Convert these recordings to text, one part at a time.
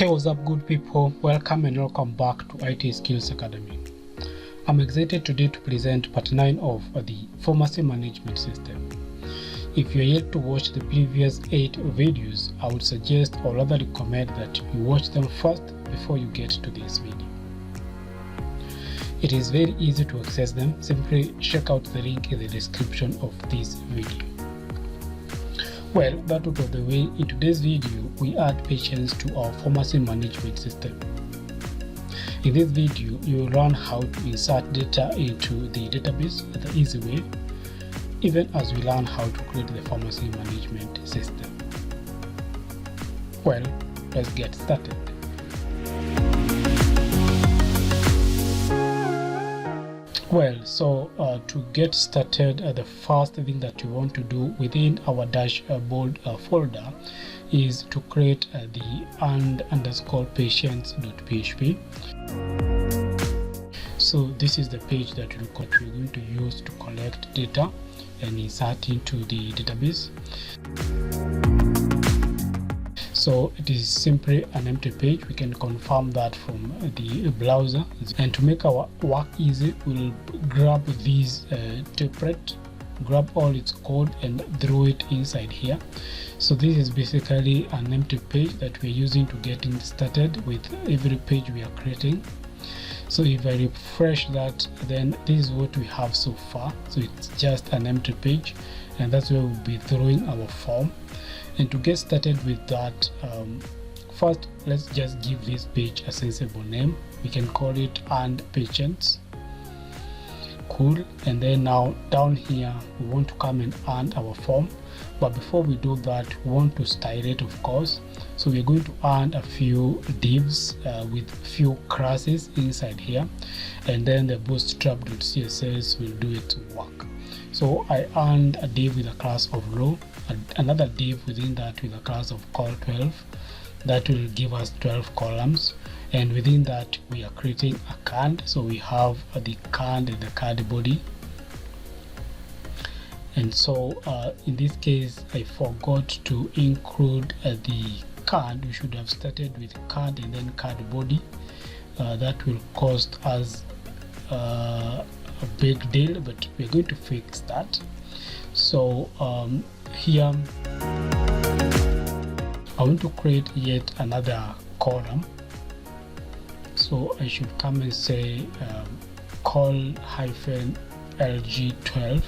Hey, what's up good people, welcome and welcome back to IT Skills Academy. I'm excited today to present part 9 of the pharmacy management system. If you're yet to watch the previous 8 videos, I would suggest or rather recommend that you watch them first before you get to this video. It is very easy to access them. Simply check out the link in the description of this video. Well, that out of the way, in today's video, we add patients to our pharmacy management system. In this video, you will learn how to insert data into the database the easy way, even as we learn how to create the pharmacy management system. Well, let's get started. Well, so to get started, the first thing that you want to do within our dashboard folder is to create the and_patients.php. So this is the page that we're going to use to collect data and insert into the database. So it is simply an empty page. We can confirm that from the browser, and to make our work easy, we'll grab this template, grab all its code and throw it inside here. So this is basically an empty page that we're using to getting started with every page we are creating. So if I refresh that, then this is what we have so far. So it's just an empty page, and that's where we'll be throwing our form. And to get started with that, first let's just give this page a sensible name. We can call it and patients. Cool. And then now down here we want to come and add our form, but before we do that, we want to style it, of course. So we're going to add a few divs with few classes inside here, and then the bootstrap.css will do its work. So I earned a div with a class of row, another div within that with a class of col12. That will give us 12 columns, and within that we are creating a card. So we have the card and the card body. And so in this case I forgot to include the card. We should have started with card and then card body. That will cost us a big deal, but we're going to fix that. So here I want to create yet another column. So I should come and say col-lg12,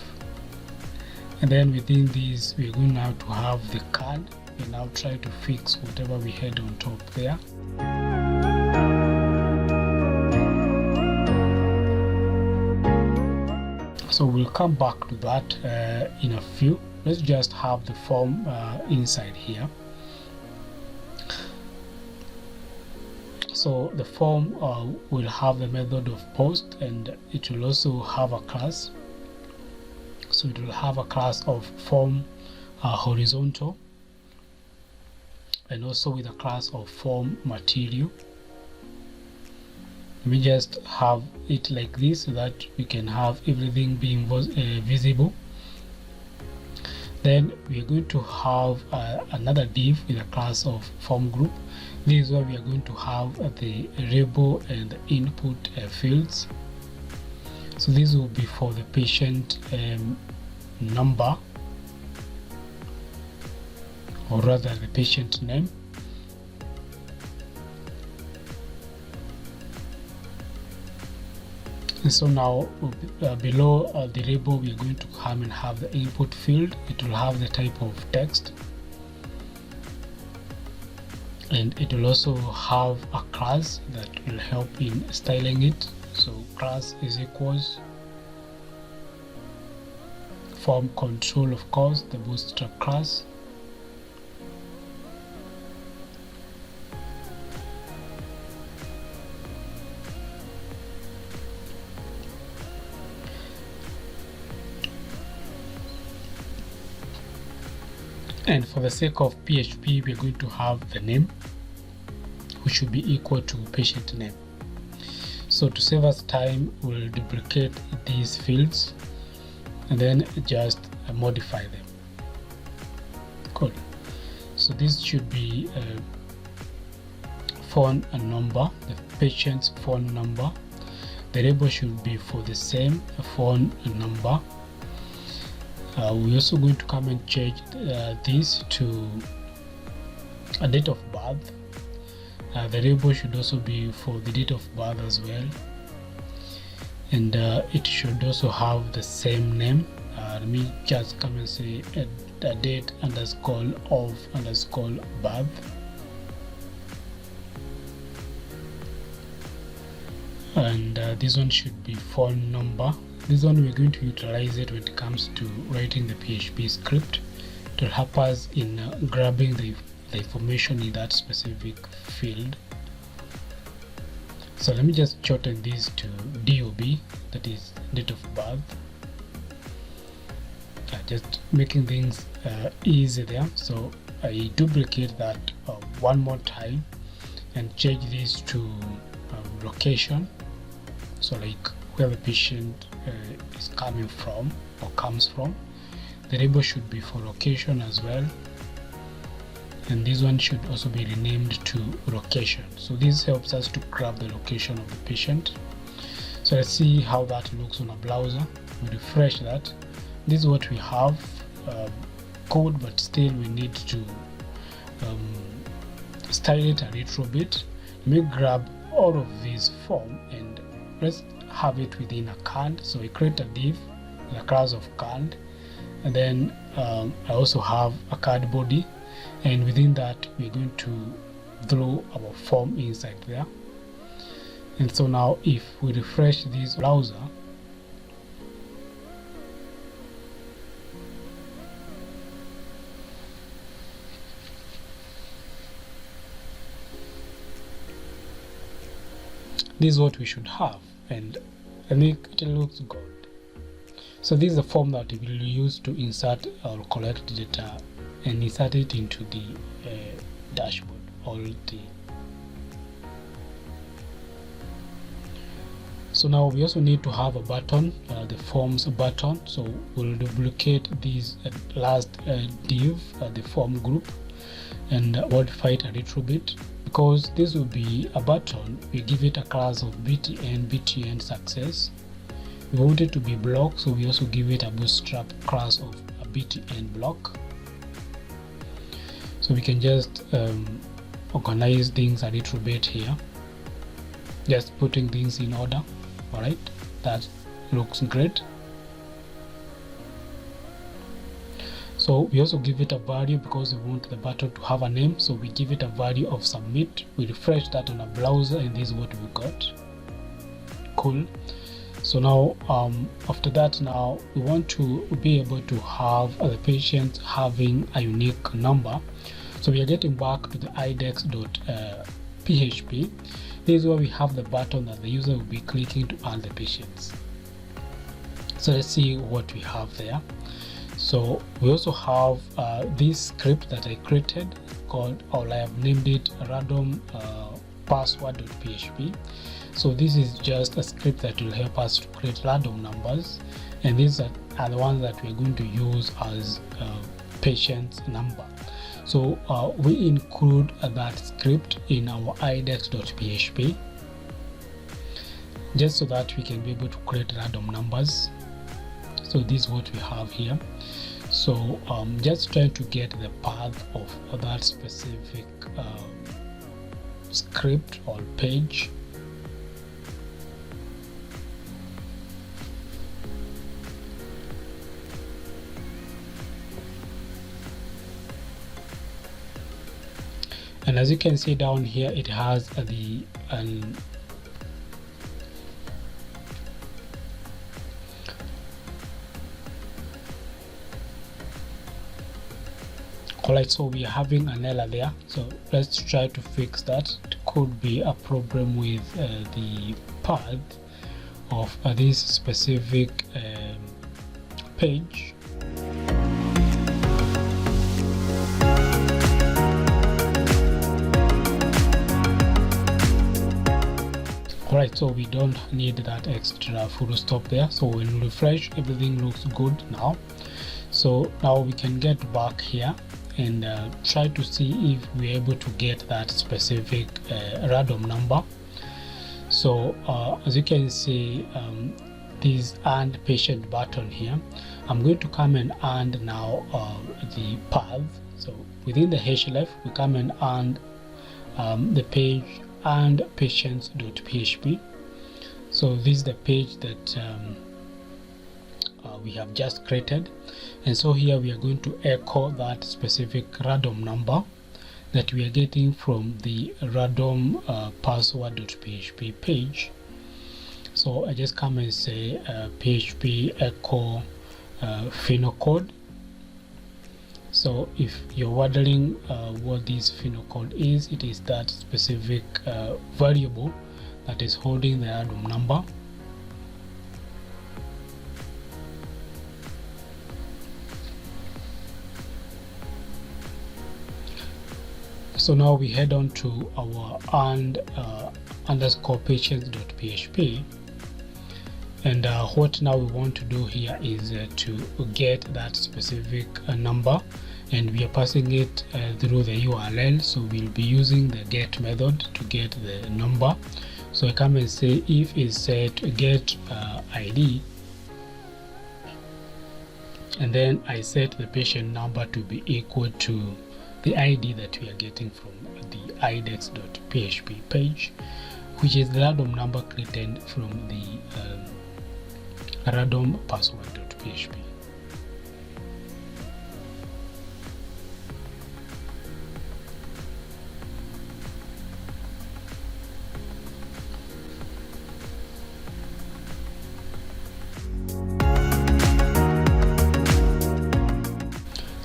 and then within this we're going now to have the card, and now try to fix whatever we had on top there. So we'll come back to that in a few. Let's just have the form inside here. So the form will have the method of post, and it will also have a class. So it will have a class of form horizontal, and also with a class of form material. We just have it like this so that we can have everything being visible. Then we are going to have another div with a class of form group. This is where we are going to have the label and the input fields. So this will be for the patient number, or rather the patient name. And so now below the label we are going to come and have the input field. It will have the type of text, and it will also have a class that will help in styling it. So class is equals form control, of course, the bootstrap class. And for the sake of PHP, we're going to have the name, which should be equal to patient name. So to save us time, we'll duplicate these fields and then just modify them. Cool. So this should be phone number, the patient's phone number. The label should be for the same phone number. We're also going to come and change this to a date of birth. The label should also be for the date of birth as well, and it should also have the same name. Let me just come and say a date underscore of underscore birth. And this one should be phone number. This one we're going to utilize it when it comes to writing the PHP script to help us in grabbing the information in that specific field. So let me just shorten this to DOB, that is date of birth. Just making things easy there. So I duplicate that one more time and change this to location. So like where the patient is coming from or comes from. The label should be for location as well, and this one should also be renamed to location. So this helps us to grab the location of the patient. So let's see how that looks on a browser. We refresh that. This is what we have, code, but still we need to style it a little bit. Let me grab all of this form and let's have it within a canned. So we create a div with a class of canned, and then I also have a card body, and within that we're going to throw our form inside there. And so now if we refresh this browser, this is what we should have, and I think it looks good. So this is the form that we will use to insert or collect data and insert it into the dashboard or the. So now we also need to have a button, the forms button. So we'll duplicate this last div, the form group, and modify it a little bit. Because this will be a button, we give it a class of btn success. We want it to be block, so we also give it a bootstrap class of a btn block. So we can just organize things a little bit here, just putting things in order. All right, that looks great. So we also give it a value because we want the button to have a name, so we give it a value of submit. We refresh that on a browser, and this is what we got. Cool. So now after that, now we want to be able to have the patient having a unique number. So we are getting back to the index.php. This is where we have the button that the user will be clicking to add the patients. So let's see what we have there. So we also have this script that I created called, or I have named it random password.php. So this is just a script that will help us to create random numbers, and these are the ones that we're going to use as patient's number. So we include that script in our index.php just so that we can be able to create random numbers. So this is what we have here. So just trying to get the path of that specific script or page. And as you can see down here, it has the alright, so we are having an error there, so let's try to fix that. It could be a problem with the path of this specific page. Alright, so we don't need that extra full stop there. So when we refresh, everything looks good now. So now we can get back here and try to see if we're able to get that specific random number. So as you can see, this add patient button here, I'm going to come and add now the path. So within the href, we come and add the page and patients.php. So this is the page that we have just created, and so here we are going to echo that specific random number that we are getting from the random password.php page. So I just come and say php echo final code. So if you're wondering what this final code is, it is that specific variable that is holding the random number. So now we head on to our underscore patients.php, and what now we want to do here is to get that specific number, and we are passing it through the URL. So we'll be using the get method to get the number. So I come and say if is set get ID, and then I set the patient number to be equal to the ID that we are getting from the index.php page, which is the random number created from the random password.php.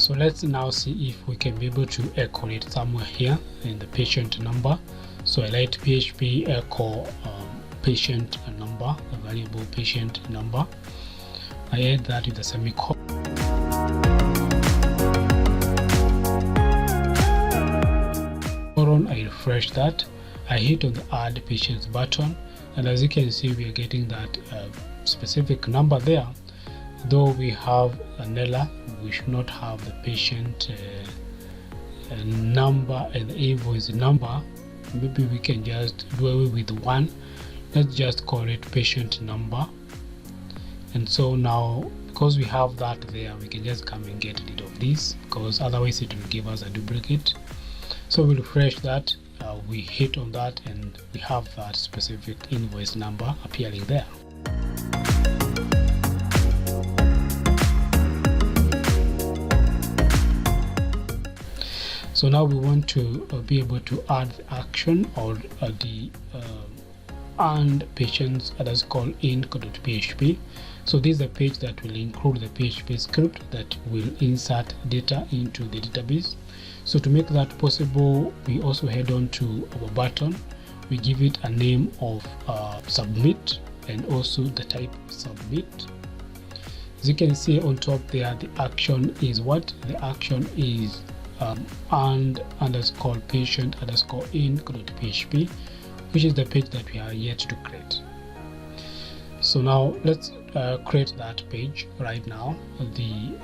So let's now see if we can be able to echo it somewhere here in the patient number. So I write php echo patient number, a variable patient number. I add that with a semicolon. I refresh that. I hit on the add patients button, and as you can see, we are getting that specific number there. Though we have an error, we should not have the patient number and the invoice number. Maybe we can just do away with one. Let's just call it patient number. And so now, because we have that there, we can just come and get rid of this, because otherwise it will give us a duplicate. So we refresh that, we hit on that, and we have that specific invoice number appearing there. So now we want to be able to add the action or the and patients underscore inc.php. So this is a page that will include the PHP script that will insert data into the database. So to make that possible, we also head on to our button. We give it a name of submit and also the type submit. As you can see on top there, the action is what? The action is and underscore patient underscore inc.php, which is the page that we are yet to create. So now let's create that page right now. The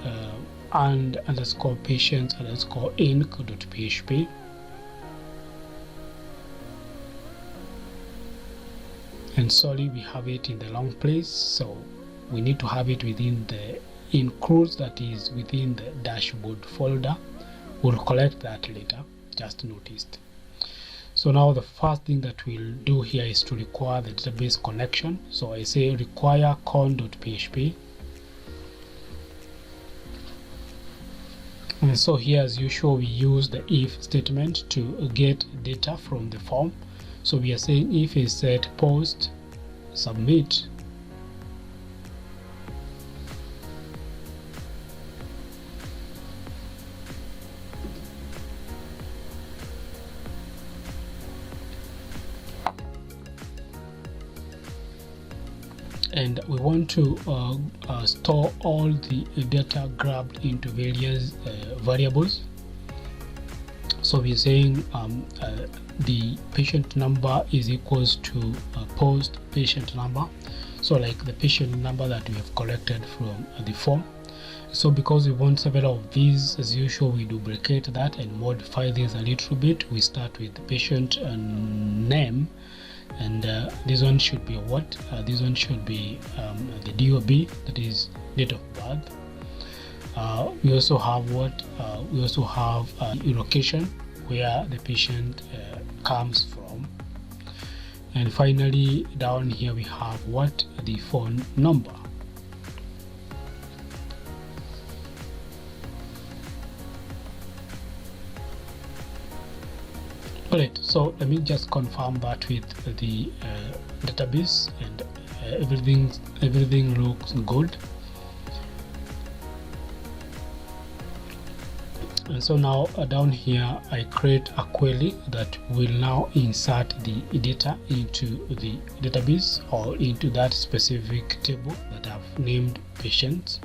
and underscore patient underscore inc.php. And sorry, we have it in the long place, so we need to have it within the includes, that is within the dashboard folder. We'll collect that later, just noticed. So now the first thing that we'll do here is to require the database connection. So I say require con.php. And so here, as usual, we use the if statement to get data from the form. So we are saying if is set post submit, and we want to store all the data grabbed into various variables. So we're saying the patient number is equals to post patient number, so like the patient number that we have collected from the form. So because we want several of these, as usual, we duplicate that and modify this a little bit. We start with the patient name, and this one should be what? This one should be the DOB, that is date of birth. We also have what? We also have a location where the patient comes from. And finally, down here we have what? The phone number. Alright, so let me just confirm that with the database, and everything looks good. And so now down here I create a query that will now insert the data into the database or into that specific table that I've named patients.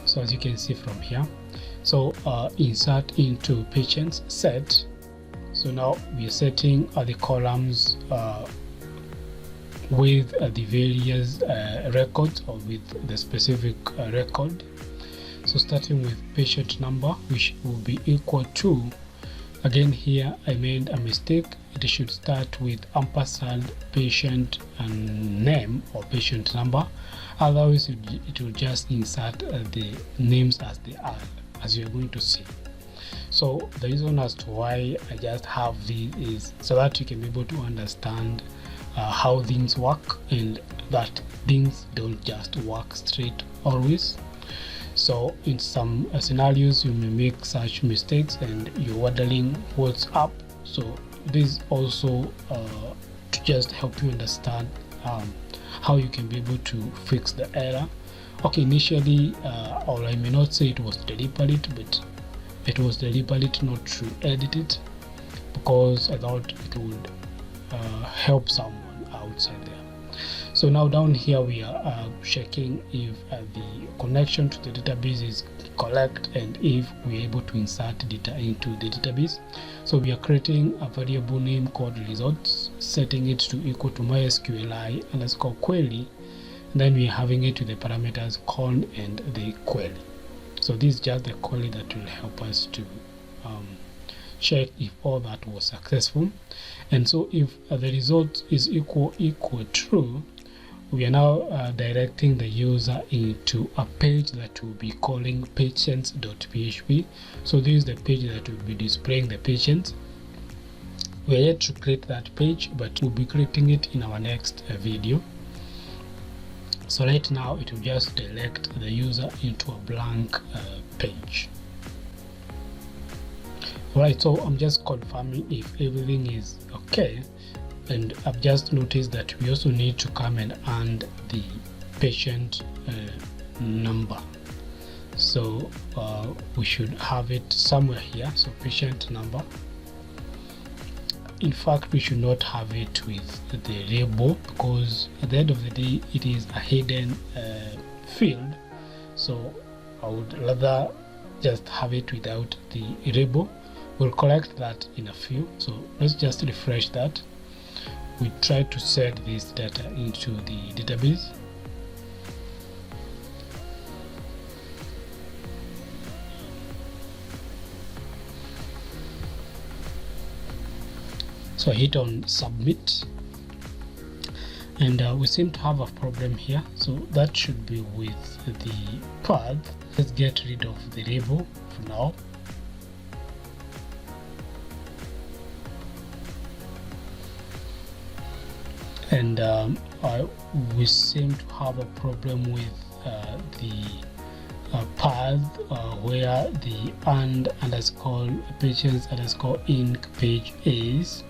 So as you can see from here, so insert into patients set. So now we are setting the columns with the various records, or with the specific record. So starting with patient number, which will be equal to, again here I made a mistake, it should start with ampersand patient and name or patient number, otherwise it will just insert the names as they are, as you're going to see. So the reason as to why I just have these is so that you can be able to understand how things work, and that things don't just work straight always. So in some scenarios you may make such mistakes and you're wondering what's up. So this also to just help you understand how you can be able to fix the error. Okay, initially or I may not say it was deliberate, but it was deliberate not to edit it because I thought it would help someone outside there. So now down here we are checking if the connection to the database is correct and if we're able to insert data into the database. So we are creating a variable name called results, setting it to equal to MySQLi underscore query, and then we're having it with the parameters con and the query. So this is just the query that will help us to check if all that was successful. And so if the result is equal true, we are now directing the user into a page that will be calling patients.php. So this is the page that will be displaying the patients. We are yet to create that page, but we'll be creating it in our next video. So right now it will just direct the user into a blank page. Right, so I'm just confirming if everything is okay, and I've just noticed that we also need to come and add the patient number. So we should have it somewhere here. So patient number. In fact, we should not have it with the label, because at the end of the day it is a hidden field. So I would rather just have it without the label. We'll collect that in a few. So let's just refresh that. We try to set this data into the database. So I hit on submit, and we seem to have a problem here. So that should be with the path. Let's get rid of the label for now. And we seem to have a problem with the path where the underscore patients underscore inc page is.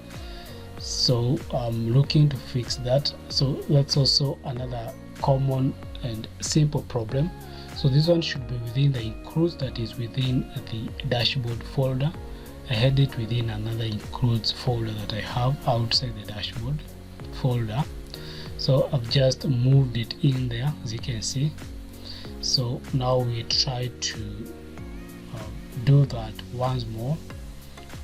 So I'm looking to fix that. So that's also another common and simple problem. So this one should be within the includes, that is within the dashboard folder. I had it within another includes folder that I have outside the dashboard folder. So I've just moved it in there, as you can see. So now we try to do that once more.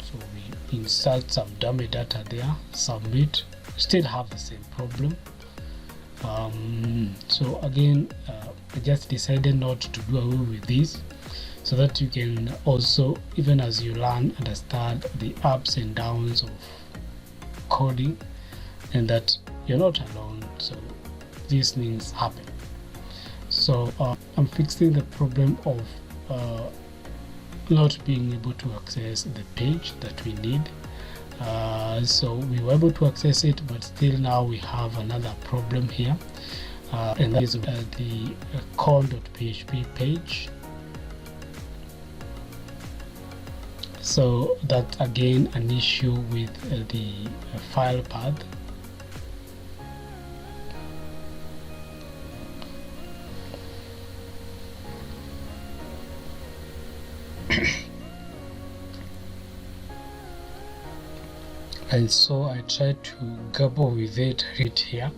So we insert some dummy data there, submit, still have the same problem. So again, I just decided not to do away with this, so that you can also, even as you learn, understand the ups and downs of coding, and that you're not alone. So these things happen. So I'm fixing the problem of not being able to access the page that we need. So we were able to access it, but still now we have another problem here, and that is the con.php page. So that's again an issue with the file path. And so I try to grapple with it right here.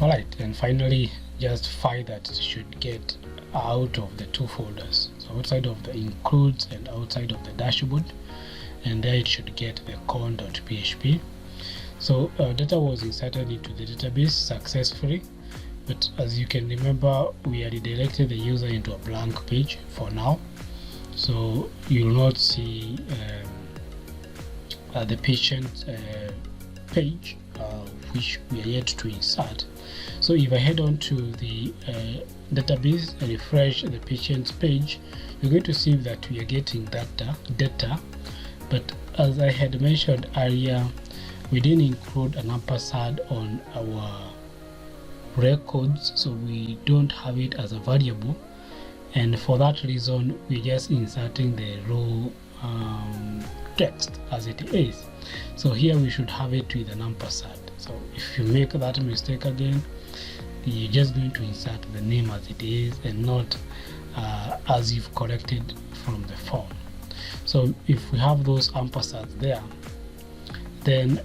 Alright, and finally just find that it should get out of the two folders, so outside of the includes and outside of the dashboard, and there it should get the con.php. So data was inserted into the database successfully, but as you can remember, we redirected the user into a blank page for now, so you will not see the patient page which we are yet to insert. So if I head on to the database and refresh the patient's page, you're going to see that we are getting that data, but as I had mentioned earlier, we didn't include an ampersand on our records, so we don't have it as a variable, and for that reason we're just inserting the raw text as it is. So here we should have it with an ampersand. So if you make that mistake again, you're just going to insert the name as it is and not as you've corrected from the form. So if we have those ampersands there, then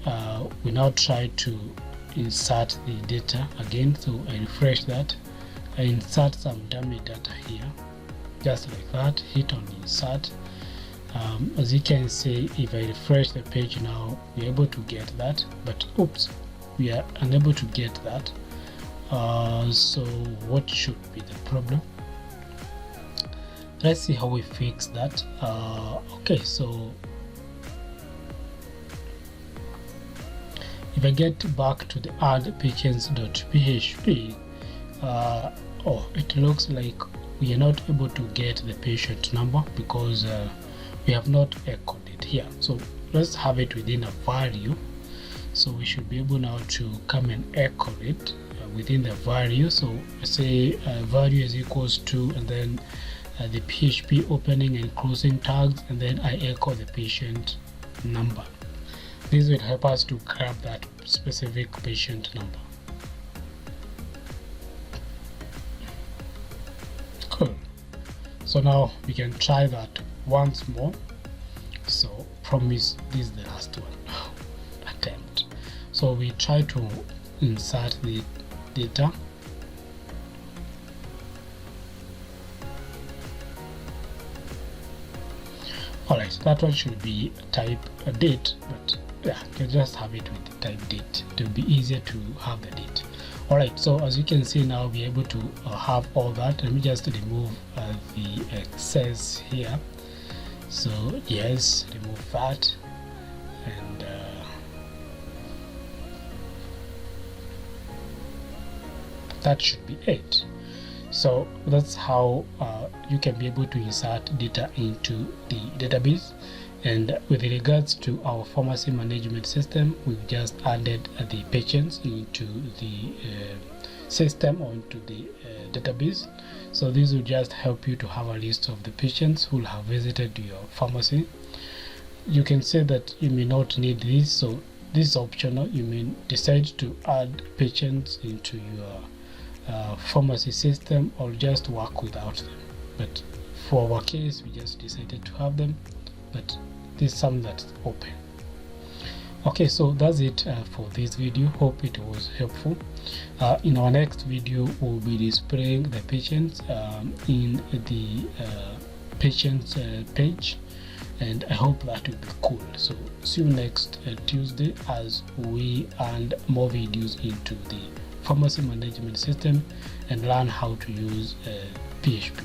we now try to insert the data again. So I refresh that, I insert some dummy data here, just like that, hit on insert. As you can see, if I refresh the page now, we're able to get that, but oops, we are unable to get that. So what should be the problem? Let's see how we fix that. Okay, so if I get back to the add patients.php, oh, it looks like we are not able to get the patient number because we have not echoed it here. So let's have it within a value. So we should be able now to come and echo it within the value. So say value is equals to, and then the PHP opening and closing tags, and then I echo the patient number. This will help us to grab that specific patient number. Cool. So now we can try that once more. So promise this is the last one attempt. So we try to insert the data. Alright, that one should be type a date, but yeah, you can just have it with the type date. It will be easier to have the date. Alright, so as you can see now, we're able to have all that. Let me just remove the excess here. So yes, remove that, and that should be it. So that's how you can be able to insert data into the database. And with regards to our pharmacy management system, we've just added the patients into the system or into the database. So this will just help you to have a list of the patients who will have visited your pharmacy. You can say that you may not need this, so this is optional. You may decide to add patients into your pharmacy system or just work without them. But for our case, we just decided to have them, but this is something that's open. Okay, so that's it for this video. Hope it was helpful. In our next video, we'll be displaying the patients in the patients page, and I hope that will be cool. So see you next Tuesday as we add more videos into the pharmacy management system and learn how to use PHP.